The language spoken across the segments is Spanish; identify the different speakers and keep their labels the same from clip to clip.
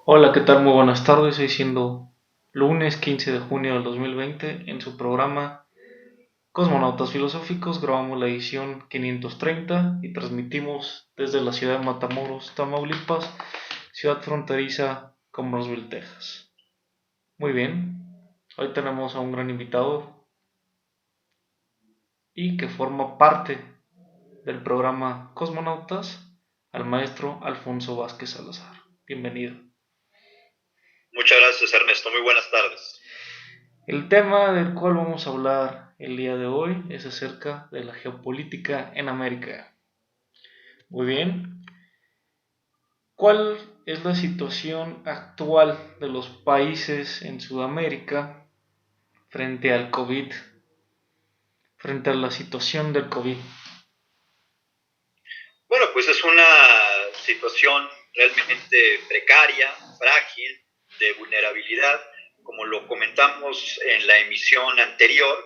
Speaker 1: Hola, ¿qué tal? Muy buenas tardes. Hoy siendo lunes 15 de junio del 2020, en su programa Cosmonautas Filosóficos grabamos la edición 530 y transmitimos desde la ciudad de Matamoros, Tamaulipas, ciudad fronteriza con Brownsville, Texas. Muy bien, hoy tenemos a un gran invitado y que forma parte del programa Cosmonautas, al maestro Alfonso Vázquez Salazar. Bienvenido.
Speaker 2: Muchas gracias, Ernesto. Muy buenas tardes.
Speaker 1: El tema del cual vamos a hablar el día de hoy es acerca de la geopolítica en América. Muy bien, ¿cuál es la situación actual de los países en Sudamérica frente al COVID, frente a la situación del COVID?
Speaker 2: Bueno, pues es una situación realmente precaria, frágil, de vulnerabilidad. Como lo comentamos en la emisión anterior,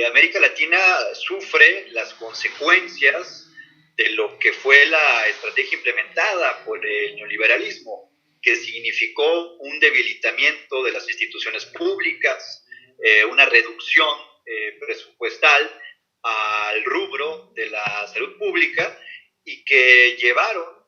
Speaker 2: América Latina sufre las consecuencias de lo que fue la estrategia implementada por el neoliberalismo, que significó un debilitamiento de las instituciones públicas, una reducción presupuestal al rubro de la salud pública y que llevaron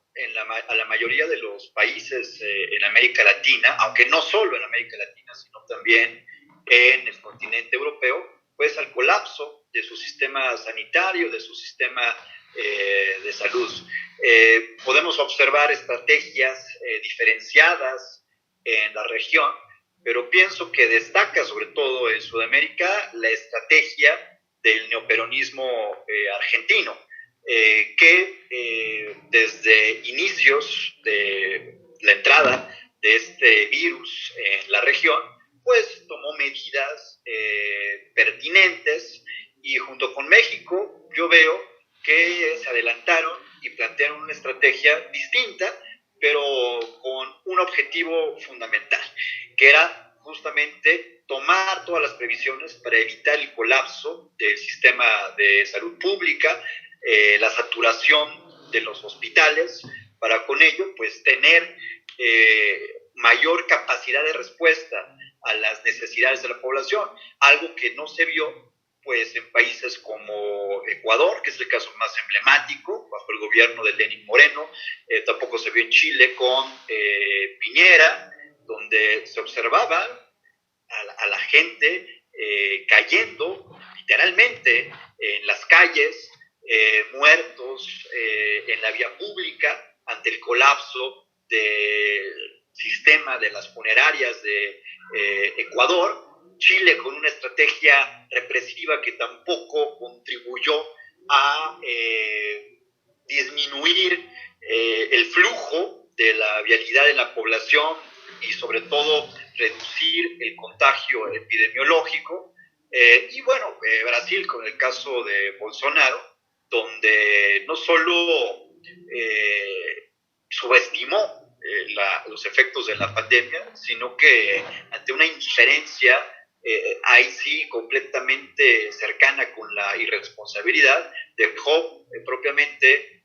Speaker 2: a la mayoría de los países en América Latina, aunque no solo en América Latina, sino también en el continente europeo, pues al colapso de su sistema sanitario, de su sistema de salud. Podemos observar estrategias diferenciadas en la región, pero pienso que destaca sobre todo en Sudamérica la estrategia del neoperonismo argentino, que desde inicios de la entrada de este virus en la región, pues tomó medidas pertinentes y junto con México yo veo que se adelantaron y plantearon una estrategia distinta, pero con un objetivo fundamental, que era justamente tomar todas las previsiones para evitar el colapso del sistema de salud pública, la saturación de los hospitales, para con ello pues tener mayor capacidad de respuesta a las necesidades de la población, algo que no se vio pues en países como Ecuador, que es el caso más emblemático, bajo el gobierno de Lenín Moreno, tampoco se vio en Chile con Piñera, donde se observaba a la gente cayendo literalmente en las calles, muertos en la vía pública ante el colapso del sistema de las funerarias de Ecuador. Chile con una estrategia represiva que tampoco contribuyó a disminuir el flujo de la vialidad de la población y sobre todo reducir el contagio epidemiológico. Y bueno, Brasil con el caso de Bolsonaro, donde no solo subestimó los efectos de la pandemia, sino que ante una indiferencia ahí sí completamente cercana con la irresponsabilidad, dejó propiamente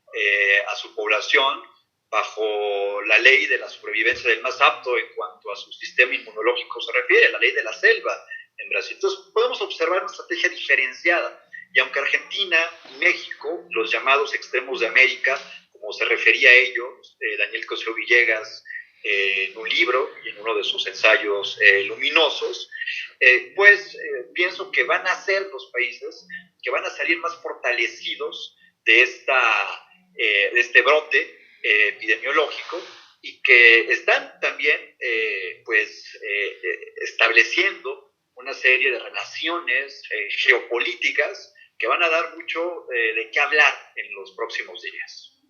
Speaker 2: a su población bajo la ley de la supervivencia del más apto en cuanto a su sistema inmunológico se refiere, la ley de la selva en Brasil. Entonces podemos observar una estrategia diferenciada. Y aunque Argentina y México, los llamados extremos de América, como se refería a ellos Daniel Cosío Villegas en un libro y en uno de sus ensayos luminosos, pues pienso que van a ser los países que van a salir más fortalecidos de este brote epidemiológico y que están también estableciendo una serie de relaciones geopolíticas que van a dar mucho de qué hablar en los próximos días.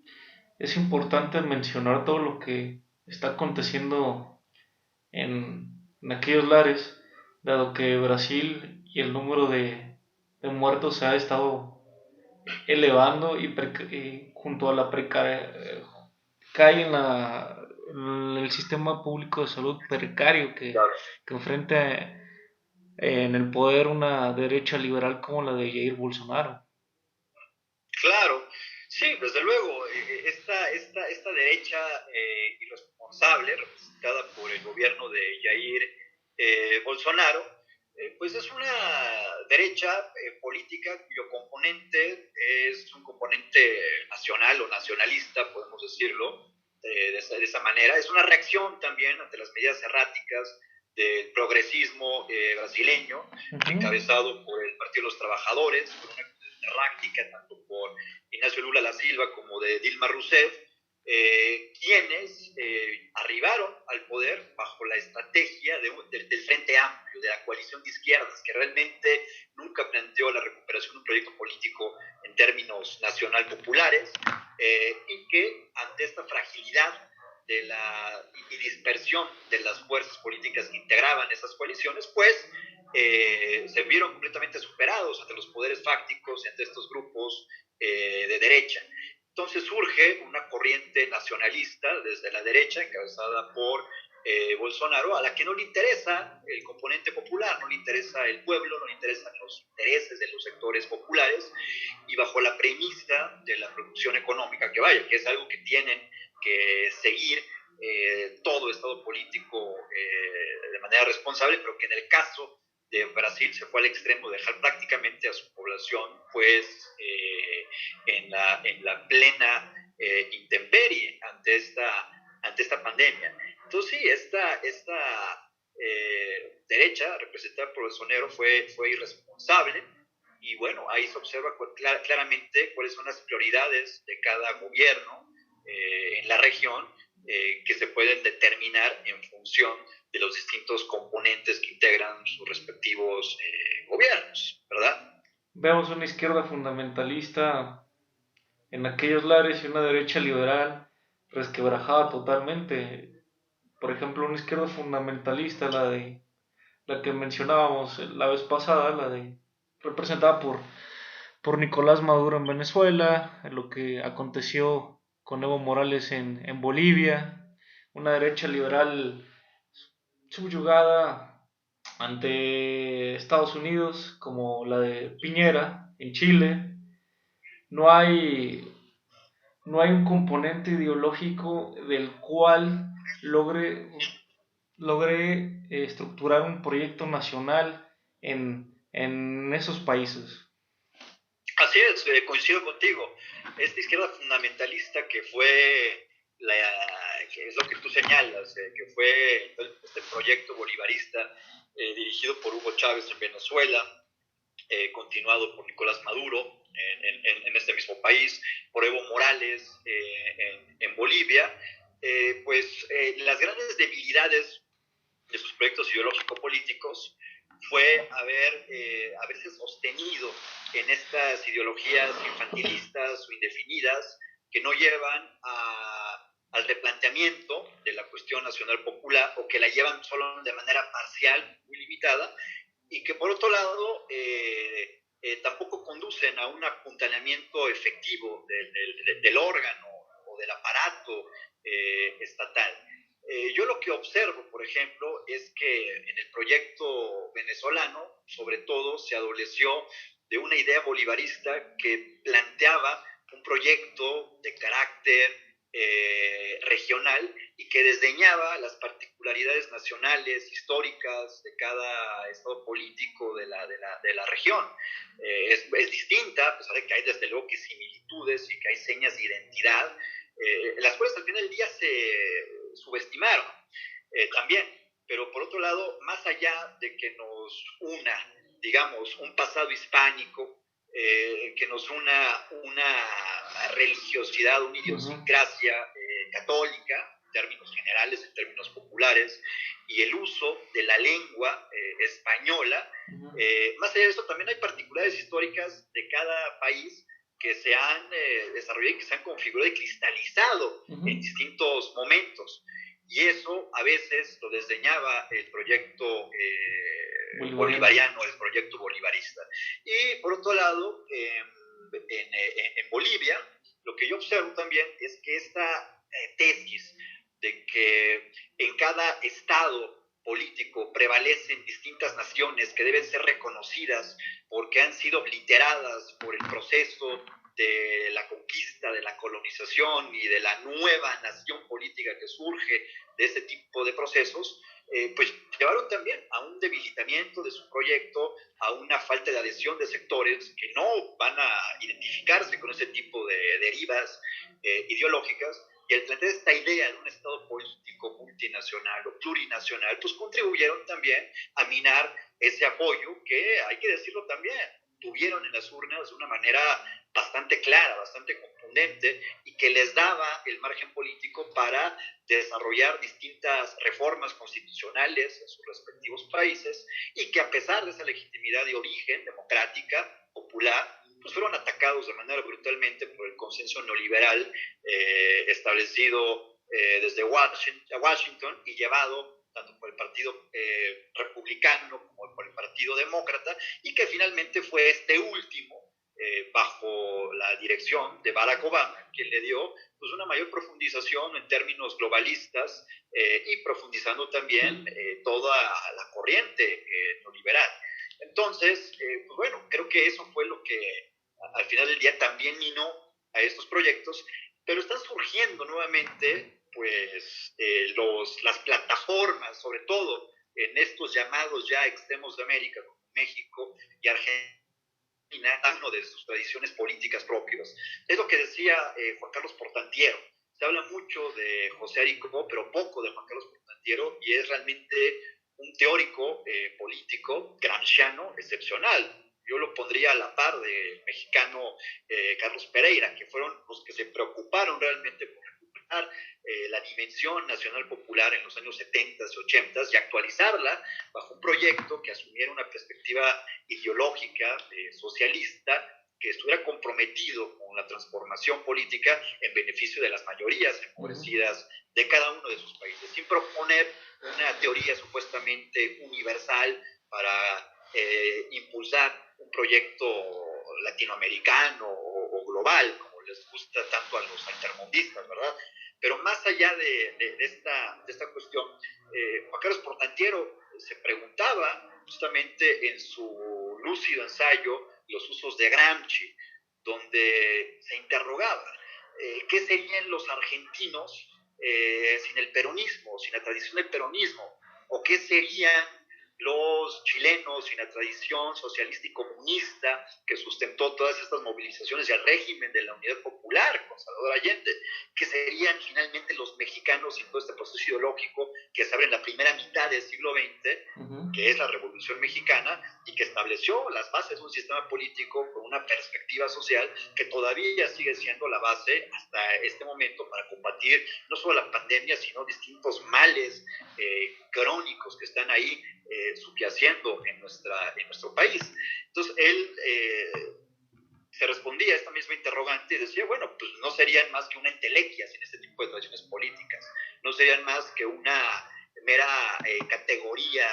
Speaker 1: Es importante mencionar todo lo que está aconteciendo en aquellos lares, dado que Brasil y el número de muertos se ha estado elevando y junto a la precariedad cae en el sistema público de salud precario
Speaker 2: Claro.
Speaker 1: que enfrenta en el poder una derecha liberal como la de Jair Bolsonaro.
Speaker 2: Claro, Sí, desde luego, esta derecha irresponsable, representada por el gobierno de Jair Bolsonaro, pues es una derecha política cuyo componente es un componente nacional o nacionalista, podemos decirlo de esa manera. Es una reacción también ante las medidas erráticas del progresismo brasileño, encabezado por el Partido de los Trabajadores, por una errática tanto por Ignacio Lula da Silva como de Dilma Rousseff, quienes arribaron al poder bajo la estrategia del Frente Amplio, de la coalición de izquierdas, que realmente nunca planteó la recuperación de un proyecto político en términos nacional populares, y que ante esta fragilidad y dispersión de las fuerzas políticas que integraban esas coaliciones, pues se vieron completamente superados ante los poderes fácticos, ante estos grupos de derecha. Entonces surge una corriente nacionalista desde la derecha, encabezada por Bolsonaro, a la que no le interesa el componente popular, no le interesa el pueblo, no le interesan los intereses de los sectores populares, y bajo la premisa de la producción económica, que vaya, que es algo que tienen que seguir todo Estado político de manera responsable, pero que en el caso de Brasil se fue al extremo de dejar prácticamente a su población pues en la plena intemperie ante esta pandemia. Entonces sí, esta derecha representada por Bolsonaro fue irresponsable, y bueno, ahí se observa claramente cuáles son las prioridades de cada gobierno en la región, que se pueden determinar en función de los distintos componentes que integran sus respectivos gobiernos, ¿verdad?
Speaker 1: Vemos una izquierda fundamentalista en aquellos lares y una derecha liberal resquebrajada totalmente. Por ejemplo, una izquierda fundamentalista, la que mencionábamos la vez pasada, representada por Nicolás Maduro en Venezuela, lo que aconteció con Evo Morales en Bolivia, una derecha liberal subyugada ante Estados Unidos, como la de Piñera en Chile. No hay, no hay un componente ideológico del cual logre estructurar un proyecto nacional en esos países.
Speaker 2: Así es, coincido contigo. Esta izquierda fundamentalista que es lo que tú señalas, que fue este proyecto bolivarista dirigido por Hugo Chávez en Venezuela, continuado por Nicolás Maduro en este mismo país, por Evo Morales en Bolivia, las grandes debilidades de sus proyectos ideológico-políticos fue haberse sostenido en estas ideologías infantilistas o indefinidas que no llevan al replanteamiento de la cuestión nacional popular, o que la llevan solo de manera parcial, muy limitada, y que por otro lado tampoco conducen a un apuntalamiento efectivo del órgano o del aparato estatal. Yo lo que observo, por ejemplo, es que en el proyecto venezolano, sobre todo, se adoleció de una idea bolivarista que planteaba un proyecto de carácter regional, y que desdeñaba las particularidades nacionales, históricas de cada estado político de la región. Es distinta, a pesar de que hay desde luego que similitudes y que hay señas de identidad, las cuales al final del día se subestimaron también. Pero por otro lado, más allá de que nos una, digamos, un pasado hispánico, que nos una religiosidad, una idiosincrasia católica, en términos generales, en términos populares, y el uso de la lengua española, más allá de eso también hay particularidades históricas de cada país que se han desarrollado y que se han configurado y cristalizado en distintos momentos. Y eso a veces lo desdeñaba el proyecto bolivariano, el proyecto bolivarista. Y por otro lado, en Bolivia, lo que yo observo también es que esta tesis de que en cada estado político prevalecen distintas naciones que deben ser reconocidas porque han sido obliteradas por el proceso de la conquista, de la colonización y de la nueva nación política que surge de este tipo de procesos, pues llevaron también a un debilitamiento de su proyecto, a una falta de adhesión de sectores que no van a identificarse con ese tipo de derivas ideológicas, y el plantear esta idea de un Estado político multinacional o plurinacional, pues contribuyeron también a minar ese apoyo que, hay que decirlo también, tuvieron en las urnas de una manera bastante clara, bastante contundente, y que les daba el margen político para desarrollar distintas reformas constitucionales en sus respectivos países, y que a pesar de esa legitimidad de origen democrática, popular, pues fueron atacados de manera brutalmente por el consenso neoliberal establecido desde Washington y llevado tanto por el Partido Republicano como por el Partido Demócrata, y que finalmente fue este último, bajo la dirección de Barack Obama, quien le dio pues, una mayor profundización en términos globalistas y profundizando también toda la corriente neoliberal. Entonces, pues bueno, creo que eso fue lo que al final del día también minó a estos proyectos, pero están surgiendo nuevamente pues las plataformas, sobre todo en estos llamados ya extremos de América, como México y Argentina, uno de sus tradiciones políticas propias. Es lo que decía Juan Carlos Portantiero. Se habla mucho de José Arico, pero poco de Juan Carlos Portantiero, y es realmente un teórico político gramsciano excepcional. Yo lo pondría a la par del mexicano Carlos Pereira, que fueron los que se preocuparon realmente por recuperar la dimensión nacional popular en los años 70 y 80 y actualizarla bajo un proyecto que asumiera una perspectiva ideológica socialista, que estuviera comprometido con la transformación política en beneficio de las mayorías empobrecidas de cada uno de sus países, sin proponer una teoría supuestamente universal para impulsar un proyecto latinoamericano o global, como les gusta tanto a los altermundistas, ¿verdad? Pero más allá de esta cuestión, Juan Carlos Portantiero se preguntaba justamente en su lúcido ensayo Los usos de Gramsci, donde se interrogaba qué serían los argentinos sin el peronismo, sin la tradición del peronismo, o qué serían los chilenos sin la tradición socialista y comunista que sustentó todas estas movilizaciones y al régimen de la Unidad Popular con Salvador Allende, que serían finalmente los mexicanos sin todo este proceso ideológico que se abre en la primera mitad del siglo XX, que es la Revolución Mexicana, y que estableció las bases de un sistema político con una perspectiva social que todavía sigue siendo la base hasta este momento para combatir no solo la pandemia, sino distintos males crónicos que están ahí subyaciendo en nuestro país. Entonces él se respondía a esta misma interrogante y decía, bueno, pues no serían más que una entelequia sin este tipo de tradiciones políticas, no serían más que una mera categoría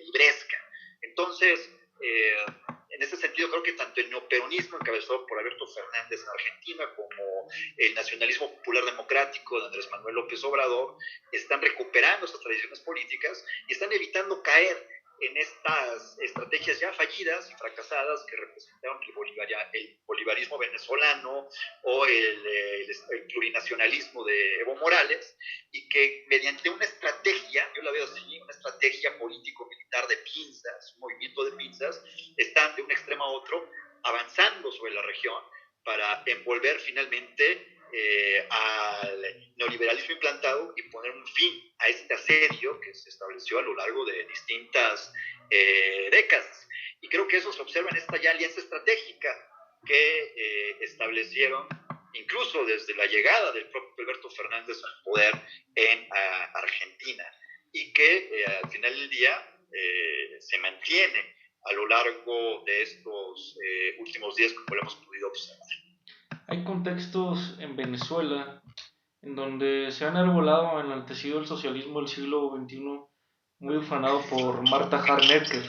Speaker 2: libresca. Entonces, en ese sentido, creo que tanto el neoperonismo encabezado por Alberto Fernández en Argentina como el nacionalismo popular democrático de Andrés Manuel López Obrador están recuperando esas tradiciones políticas y están evitando caer en estas estrategias ya fallidas y fracasadas que representaron el bolivarismo venezolano o el plurinacionalismo de Evo Morales, y que mediante una estrategia, yo la veo así, una estrategia político-militar de pinzas, un movimiento de pinzas, están de un extremo a otro avanzando sobre la región para envolver finalmente al neoliberalismo implantado y poner un fin a este asedio que se estableció a lo largo de distintas décadas. Y creo que eso se observa en esta ya alianza estratégica que establecieron incluso desde la llegada del propio Alberto Fernández al poder en Argentina, y que al final del día se mantiene a lo largo de estos últimos días, como lo hemos podido observar.
Speaker 1: Hay contextos en Venezuela en donde se han arbolado enaltecido el socialismo del siglo XXI, muy ufanado por Marta Harnecker.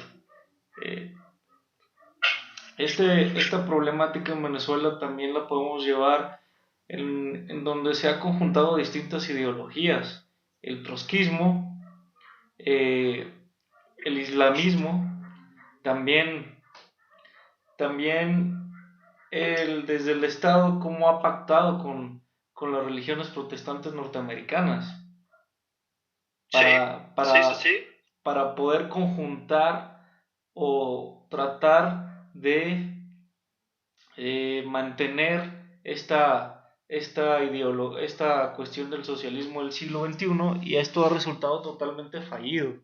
Speaker 1: Esta problemática en Venezuela también la podemos llevar en donde se ha conjuntado distintas ideologías, el trotskismo, el islamismo, también desde el Estado, cómo ha pactado con las religiones protestantes norteamericanas
Speaker 2: Sí,
Speaker 1: para,
Speaker 2: sí, sí,
Speaker 1: para,
Speaker 2: sí.
Speaker 1: para poder conjuntar o tratar de mantener esta cuestión del socialismo del siglo XXI, y esto ha resultado totalmente fallido.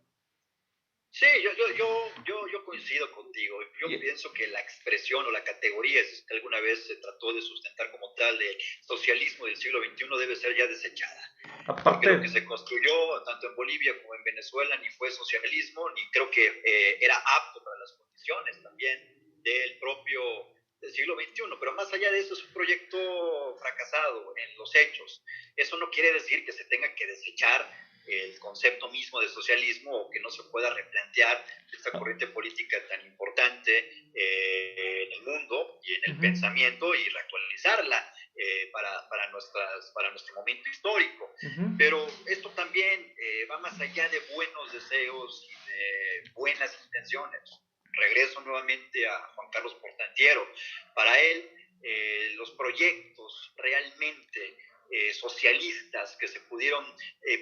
Speaker 2: Sí, yo coincido contigo. Yo
Speaker 1: Y
Speaker 2: pienso que la expresión o la categoría, si es que alguna vez se trató de sustentar como tal, de socialismo del siglo XXI debe ser ya desechada. Porque
Speaker 1: aparte,
Speaker 2: lo que se construyó tanto en Bolivia como en Venezuela ni fue socialismo, ni creo que era apto para las condiciones también del propio del siglo XXI. Pero más allá de eso, es un proyecto fracasado en los hechos. Eso no quiere decir que se tenga que desechar el concepto mismo de socialismo o que no se pueda replantear esta corriente política tan importante en el mundo y en el
Speaker 1: uh-huh,
Speaker 2: pensamiento y reactualizarla para nuestro momento histórico.
Speaker 1: uh-huh,
Speaker 2: Pero esto también va más allá de buenos deseos y de buenas intenciones. Regreso nuevamente a Juan Carlos Portantiero. Para él, los proyectos realmente socialistas que se pudieron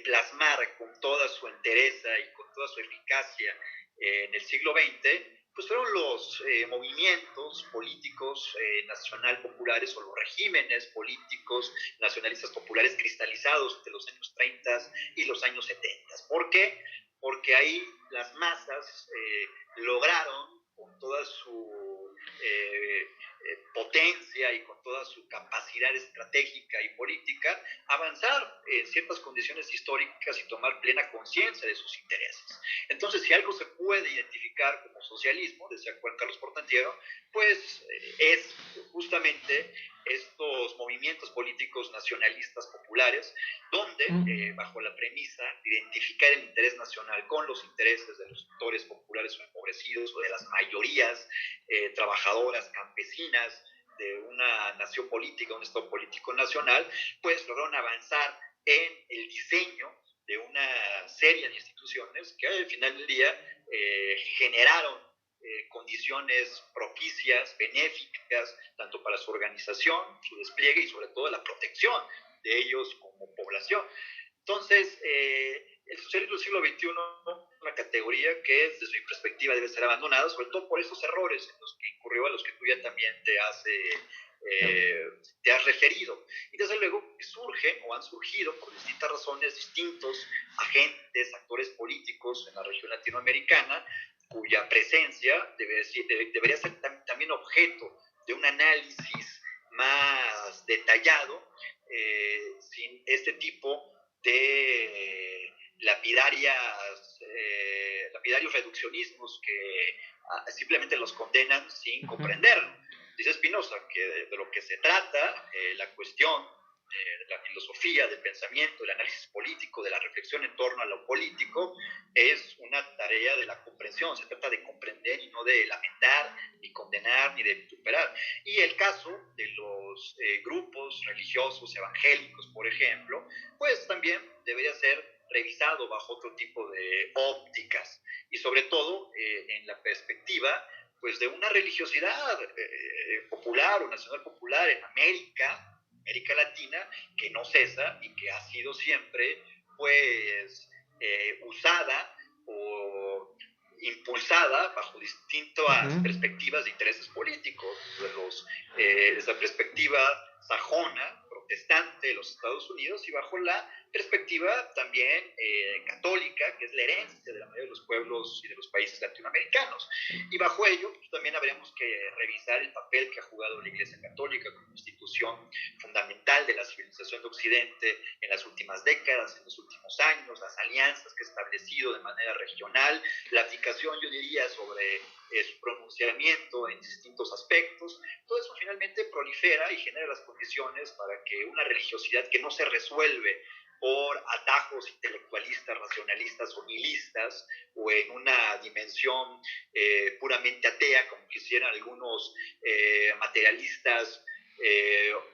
Speaker 2: plasmar con toda su entereza y con toda su eficacia en el siglo XX, pues fueron los movimientos políticos nacional populares o los regímenes políticos nacionalistas populares cristalizados entre los años 30 y los años 70. ¿Por qué? Porque ahí las masas lograron con toda su potencia y con toda su capacidad estratégica y política, avanzar en ciertas condiciones históricas y tomar plena conciencia de sus intereses. Entonces, si algo se puede identificar como socialismo, decía Juan Carlos Portantiero, pues es justamente estos movimientos políticos nacionalistas populares, donde, bajo la premisa de identificar el interés nacional con los intereses de los sectores populares o empobrecidos o de las mayorías trabajadoras, campesinas, de una nación política, un estado político nacional, pues lograron avanzar en el diseño de una serie de instituciones que al final del día generaron condiciones propicias, benéficas, tanto para su organización, su despliegue y sobre todo la protección de ellos como población. Entonces, el socialismo del siglo XXI es una categoría que desde mi perspectiva debe ser abandonada, sobre todo por esos errores en los que incurrió, a los que tú ya también te has referido. Y desde luego surgen o han surgido por distintas razones distintos agentes, actores políticos en la región latinoamericana, cuya presencia debería ser también objeto de un análisis más detallado, sin este tipo de lapidarios reduccionismos que simplemente los condenan sin
Speaker 1: uh-huh,
Speaker 2: comprenderlo. Dice Spinoza que de lo que se trata, la cuestión de la filosofía, del pensamiento, del análisis político, de la reflexión en torno a lo político, es una tarea de la comprensión. Se trata de comprender y no de lamentar, ni condenar, ni de vituperar. Y el caso de los grupos religiosos evangélicos, por ejemplo, pues también debería ser revisado bajo otro tipo de ópticas y sobre todo en la perspectiva pues de una religiosidad popular o nacional popular en América Latina, que no cesa y que ha sido siempre pues usada o impulsada bajo distintas
Speaker 1: uh-huh.
Speaker 2: perspectivas de intereses políticos, desde la perspectiva sajona, protestante de los Estados Unidos y bajo la perspectiva también católica, que es la herencia de la mayoría de los pueblos y de los países latinoamericanos. Y bajo ello pues, también habríamos que revisar el papel que ha jugado la Iglesia Católica como institución fundamental de la civilización de Occidente en las últimas décadas, en los últimos años, las alianzas que ha establecido de manera regional, la aplicación, yo diría, sobre su pronunciamiento en distintos aspectos. Todo eso finalmente prolifera y genera las condiciones para que una religiosidad que no se resuelve por atajos intelectualistas, racionalistas o nihilistas, o en una dimensión puramente atea, como quisieran algunos materialistas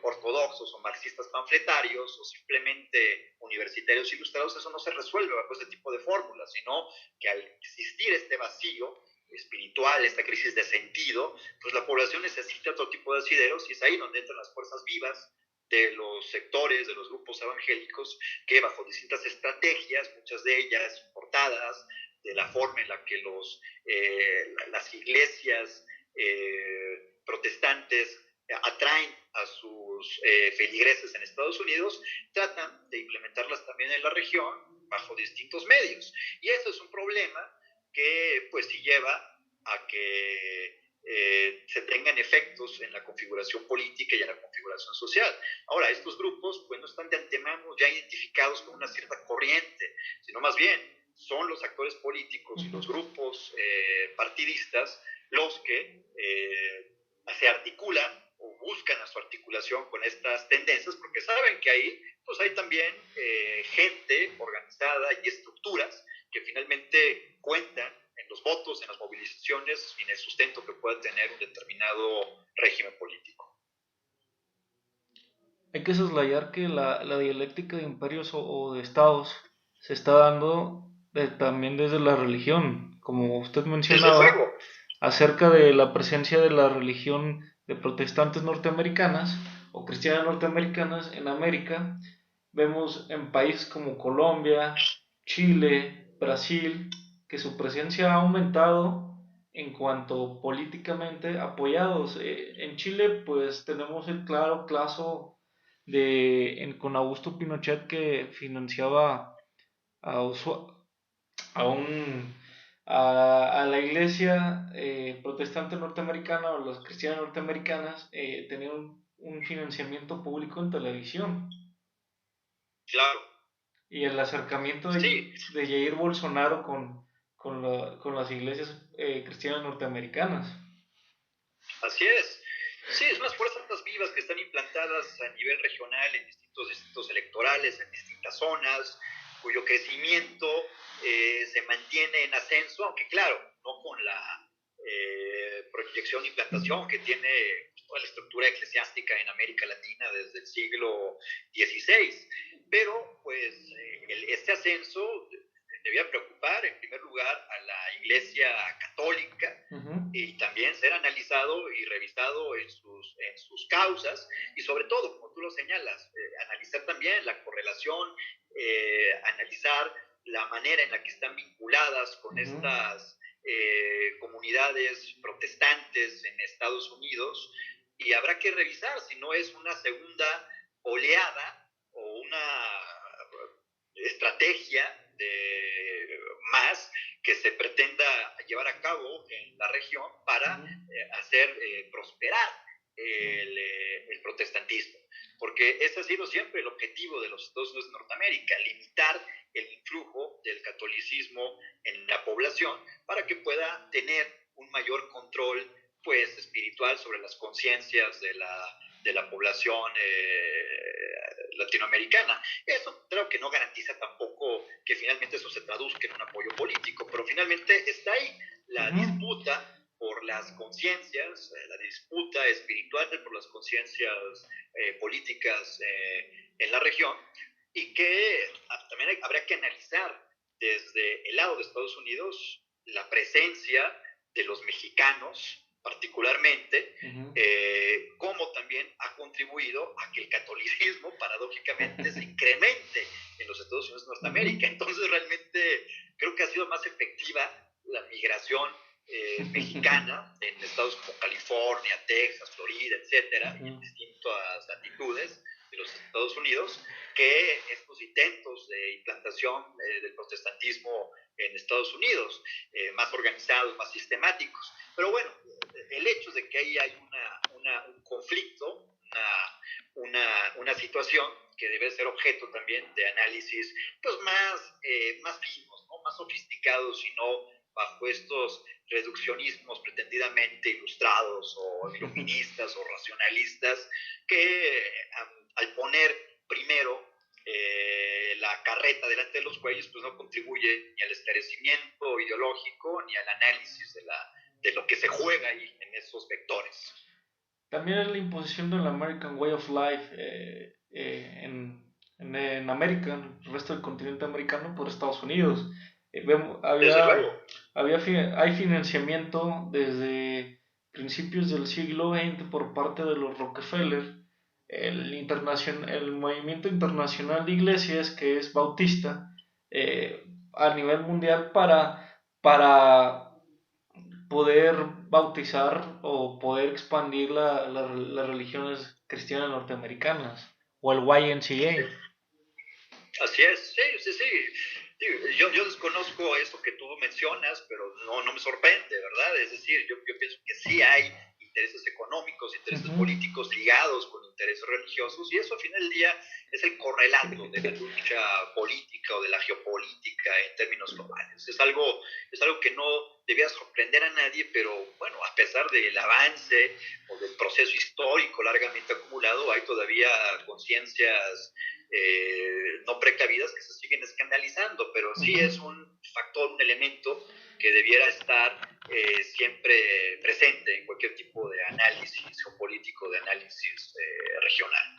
Speaker 2: ortodoxos o marxistas panfletarios, o simplemente universitarios ilustrados, eso no se resuelve bajo este tipo de fórmulas, sino que al existir este vacío, espiritual, esta crisis de sentido, pues la población necesita otro tipo de asideros y es ahí donde entran las fuerzas vivas de los sectores, de los grupos evangélicos, que bajo distintas estrategias, muchas de ellas importadas, de la forma en la que las iglesias protestantes atraen a sus feligreses en Estados Unidos, tratan de implementarlas también en la región bajo distintos medios. Y eso es un problema que pues sí lleva a que se tengan efectos en la configuración política y en la configuración social. Ahora, estos grupos pues no están de antemano ya identificados con una cierta corriente, sino más bien son los actores políticos y los grupos partidistas los que se articulan o buscan a su articulación con estas tendencias, porque saben que ahí pues hay también gente organizada y estructuras que finalmente cuentan en los votos, en las movilizaciones y en el sustento que pueda tener un determinado régimen político.
Speaker 1: Hay que soslayar que la dialéctica de imperios o de estados se está dando también desde la religión, como usted mencionaba, acerca de la presencia de la religión de protestantes norteamericanas o cristianas norteamericanas en América. Vemos en países como Colombia, Chile, Brasil, que su presencia ha aumentado en cuanto políticamente apoyados. En Chile pues tenemos el claro caso con Augusto Pinochet, que financiaba a, a, un, a la iglesia protestante norteamericana o las cristianas norteamericanas, tenían un financiamiento público en televisión.
Speaker 2: Claro.
Speaker 1: Y el acercamiento de Jair Bolsonaro con las iglesias cristianas norteamericanas.
Speaker 2: Así es. Sí, es unas fuerzas vivas que están implantadas a nivel regional en distintos distritos electorales, en distintas zonas, cuyo crecimiento se mantiene en ascenso, aunque claro, no con la proyección e implantación que tiene toda la estructura eclesiástica en América Latina desde el siglo XVI. Pero pues este ascenso debía preocupar en primer lugar a la Iglesia Católica y también ser analizado y revisado en sus causas y sobre todo, como tú lo señalas, analizar también la correlación, analizar la manera en la que están vinculadas con estas comunidades protestantes en Estados Unidos, y habrá que revisar si no es una segunda oleada o una estrategia más que se pretenda llevar a cabo en la región para hacer prosperar el protestantismo, porque ese ha sido siempre el objetivo de los Estados Unidos de Norteamérica, limitar el influjo del catolicismo en la población para que pueda tener un mayor control pues espiritual sobre las conciencias de la población latinoamericana. Eso creo que no garantiza tampoco que finalmente eso se traduzca en un apoyo político, pero finalmente está ahí la disputa por las conciencias, la disputa espiritual por las conciencias políticas en la región, y que también habría que analizar desde el lado de Estados Unidos la presencia de los mexicanos particularmente, cómo también ha contribuido a que el catolicismo paradójicamente se incremente en los Estados Unidos de Norteamérica. Entonces realmente creo que ha sido más efectiva la migración mexicana en estados como California, Texas, Florida, etcétera, y en distintas latitudes de los Estados Unidos, que estos intentos de implantación del protestantismo en Estados Unidos, más organizados, más sistemáticos. Pero bueno, el hecho de que ahí hay un conflicto, una situación que debe ser objeto también de análisis pues más finos, ¿no? Más sofisticados, y no bajo estos reduccionismos pretendidamente ilustrados o iluministas o racionalistas, que al poner primero la carreta delante de los cuellos, pues no contribuye ni al esclarecimiento ideológico ni al análisis de lo que se juega ahí en esos vectores.
Speaker 1: También es la imposición del American Way of Life en América, en el resto del continente americano, por Estados Unidos. hay financiamiento desde principios del siglo XX por parte de los Rockefeller, el movimiento internacional de iglesias que es bautista, a nivel mundial para poder bautizar o poder expandir las religiones cristianas norteamericanas o el YMCA.
Speaker 2: Así es, sí, sí, sí. Yo desconozco eso que tú mencionas, pero no me sorprende, ¿verdad? Es decir, yo pienso que sí hay intereses económicos, intereses políticos ligados con intereses religiosos, y eso al final del día es el correlato de la lucha política o de la geopolítica en términos globales. Es algo que no debía sorprender a nadie, pero bueno, a pesar del avance o del proceso histórico largamente acumulado, hay todavía conciencias no precavidas que se siguen escandalizando, pero sí es un factor, un elemento que debiera estar siempre presente en cualquier tipo de análisis geopolítico, de análisis regional.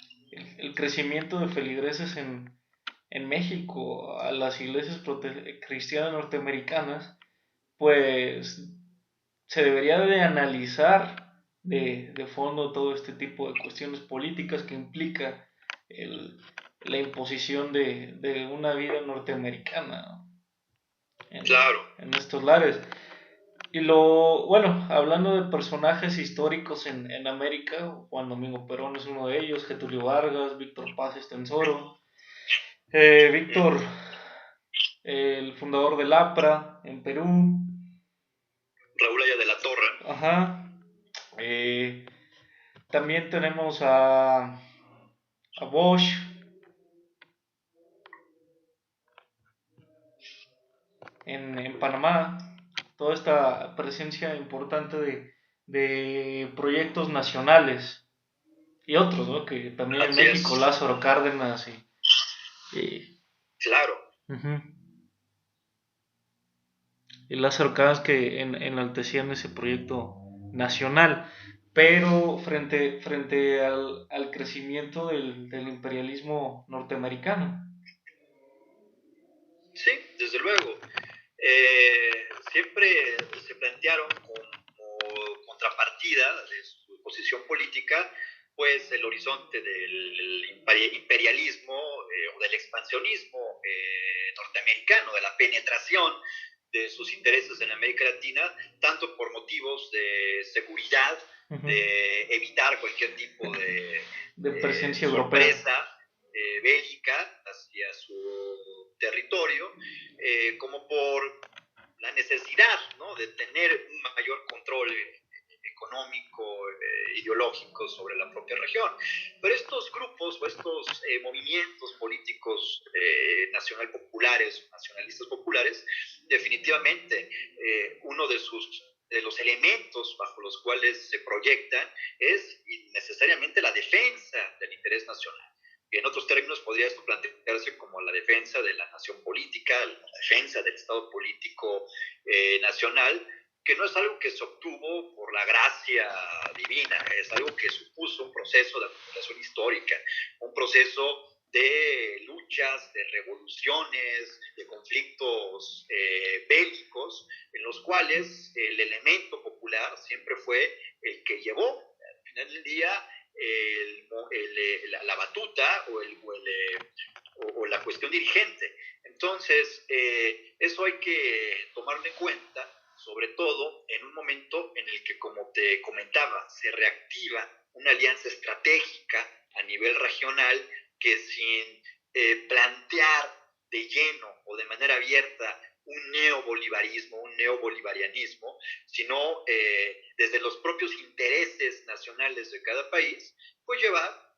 Speaker 1: El crecimiento de feligreses en México a las iglesias cristianas norteamericanas, pues se debería de analizar de fondo todo este tipo de cuestiones políticas que implica la imposición de una vida norteamericana
Speaker 2: claro.
Speaker 1: en estos lares. Y bueno, hablando de personajes históricos en América, Juan Domingo Perón es uno de ellos, Getulio Vargas, Víctor Paz Estensoro, Víctor, el fundador del APRA en Perú.
Speaker 2: Raúl Aya de la Torre.
Speaker 1: Ajá. También tenemos a Bosch. En Panamá. Toda esta presencia importante de proyectos nacionales y otros, ¿no? Que también en México, Lázaro Cárdenas y
Speaker 2: claro.
Speaker 1: Y Lázaro Cárdenas que enaltecían ese proyecto nacional, pero frente al crecimiento del imperialismo norteamericano.
Speaker 2: Sí, desde luego. Siempre se plantearon como contrapartida de su posición política, pues el horizonte del imperialismo o del expansionismo norteamericano, de la penetración de sus intereses en América Latina, tanto por motivos de seguridad, de evitar cualquier tipo
Speaker 1: de presencia
Speaker 2: sorpresa bélica hacia su territorio, como por la necesidad, ¿no?, de tener un mayor control económico, ideológico sobre la propia región. Pero estos grupos o estos movimientos políticos nacional populares, nacionalistas populares, definitivamente uno de los elementos bajo los cuales se proyectan es necesariamente la defensa del interés nacional. En otros términos, podría esto plantearse como la defensa de la nación política, la defensa del Estado político nacional, que no es algo que se obtuvo por la gracia divina, es algo que supuso un proceso de acumulación histórica, un proceso de luchas, de revoluciones, de conflictos bélicos, en los cuales el elemento popular siempre fue el que llevó, al final del día, la batuta o la cuestión dirigente. Entonces, eso hay que tomarlo en cuenta, sobre todo en un momento en el que, como te comentaba, se reactiva una alianza estratégica a nivel regional que sin plantear de lleno o de manera abierta un neobolivarismo, un neobolivarianismo, sino desde los propios intereses nacionales de cada país, pues llevar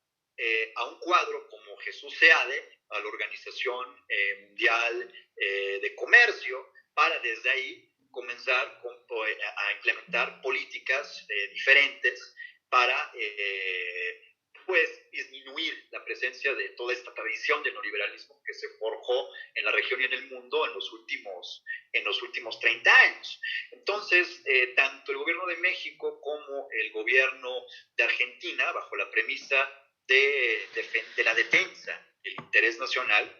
Speaker 2: a un cuadro como Jesús Seade, a la Organización Mundial de Comercio, para desde ahí comenzar a implementar políticas diferentes para pues disminuir la presencia de toda esta tradición del neoliberalismo que se forjó en la región y en el mundo en los últimos 30 años. Entonces, tanto el gobierno de México como el gobierno de Argentina, bajo la premisa de la defensa del interés nacional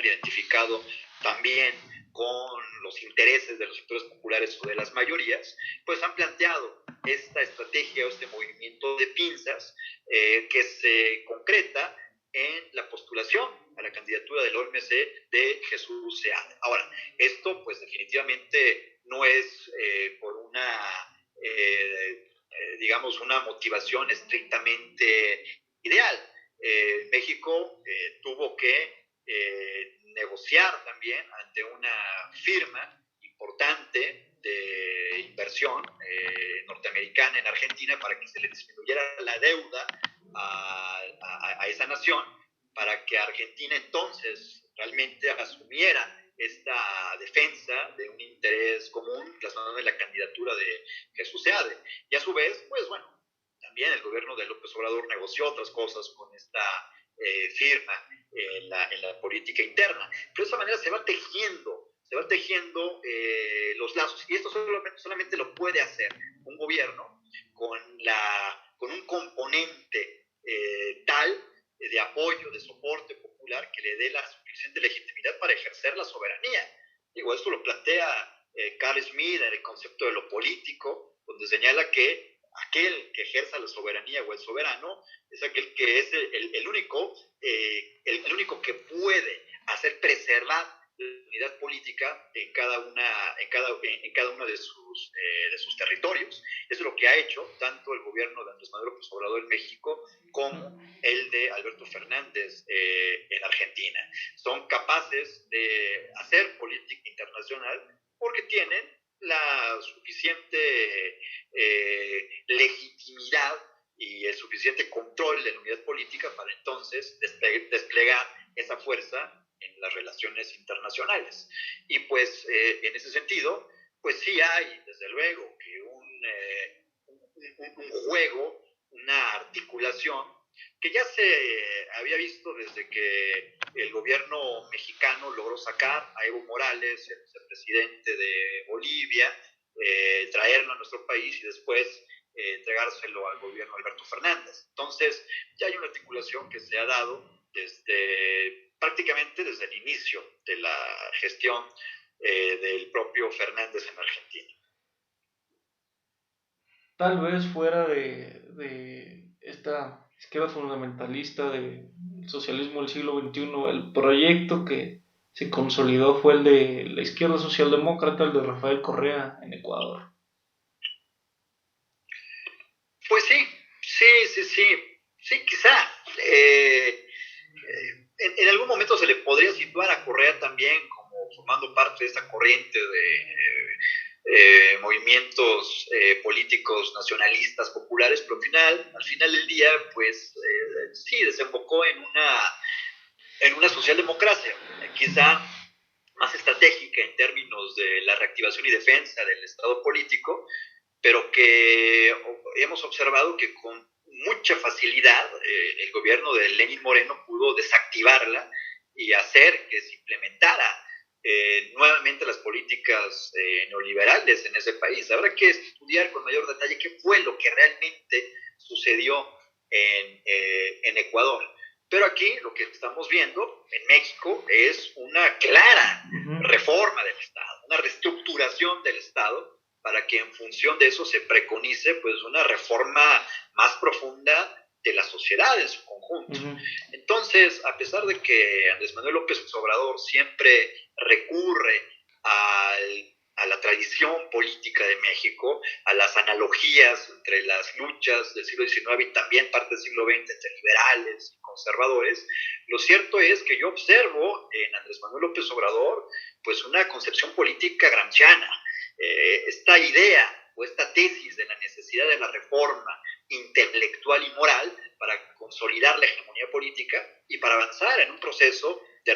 Speaker 2: identificado también con los intereses de los sectores populares o de las mayorías, pues han planteado esta estrategia o este movimiento de pinzas que se concreta en la postulación a la candidatura del OMC de Jesús Seade. Ahora, esto pues definitivamente no es por digamos, una motivación estrictamente ideal. México tuvo que negociar también ante una firma importante de inversión norteamericana en Argentina para que se le disminuyera la deuda a esa nación, para que Argentina entonces realmente asumiera esta defensa de un interés común plasmado en la candidatura de Jesús Seade. Y a su vez, pues bueno, también el gobierno de López Obrador negoció otras cosas con esta firma en la política interna. Pero de esa manera se va tejiendo los lazos. Y esto solamente lo puede hacer un gobierno con un componente tal de apoyo, de soporte popular que le dé la suficiente legitimidad para ejercer la soberanía. Digo, esto lo plantea Carl Schmitt en el concepto de lo político, donde señala que aquel que ejerza la soberanía o el soberano es aquel que es el único que puede hacer preservar la unidad política en cada uno de sus territorios. Eso es lo que ha hecho tanto el gobierno de Andrés Manuel López Obrador en México como el de Alberto Fernández en Argentina. Son capaces de hacer política internacional porque tienen la suficiente legitimidad y el suficiente control de la unidad política para entonces desplegar esa fuerza en las relaciones internacionales. Y pues en ese sentido, pues sí hay desde luego que un juego, una articulación que ya se había visto desde que el gobierno mexicano logró sacar a Evo Morales, el vicepresidente de Bolivia, traerlo a nuestro país y después entregárselo al gobierno de Alberto Fernández. Entonces, ya hay una articulación que se ha dado prácticamente desde el inicio de la gestión del propio Fernández en Argentina.
Speaker 1: Tal vez fuera de esta izquierda fundamentalista del socialismo del siglo XXI, el proyecto que se consolidó fue el de la izquierda socialdemócrata, el de Rafael Correa en Ecuador.
Speaker 2: Pues sí, quizá. En algún momento se le podría situar a Correa también como formando parte de esta corriente de movimientos políticos nacionalistas populares, pero al final del día, pues sí, desembocó en una socialdemocracia, quizá más estratégica en términos de la reactivación y defensa del Estado político, pero que hemos observado que con mucha facilidad el gobierno de Lenín Moreno pudo desactivarla y hacer que se implementara nuevamente las políticas neoliberales en ese país. Habrá que estudiar con mayor detalle qué fue lo que realmente sucedió en Ecuador. Pero aquí lo que estamos viendo en México es una clara reforma del Estado, una reestructuración del Estado, para que en función de eso se preconice pues una reforma más profunda de la sociedad en su conjunto. Entonces, a pesar de que Andrés Manuel López Obrador siempre recurre a la tradición política de México, a las analogías entre las luchas del siglo XIX y también parte del siglo XX entre liberales y conservadores, lo cierto es que yo observo en Andrés Manuel López Obrador pues una concepción política gramsciana. Esta idea o esta tesis de la necesidad de la reforma intelectual y moral para consolidar la hegemonía política y para avanzar en un proceso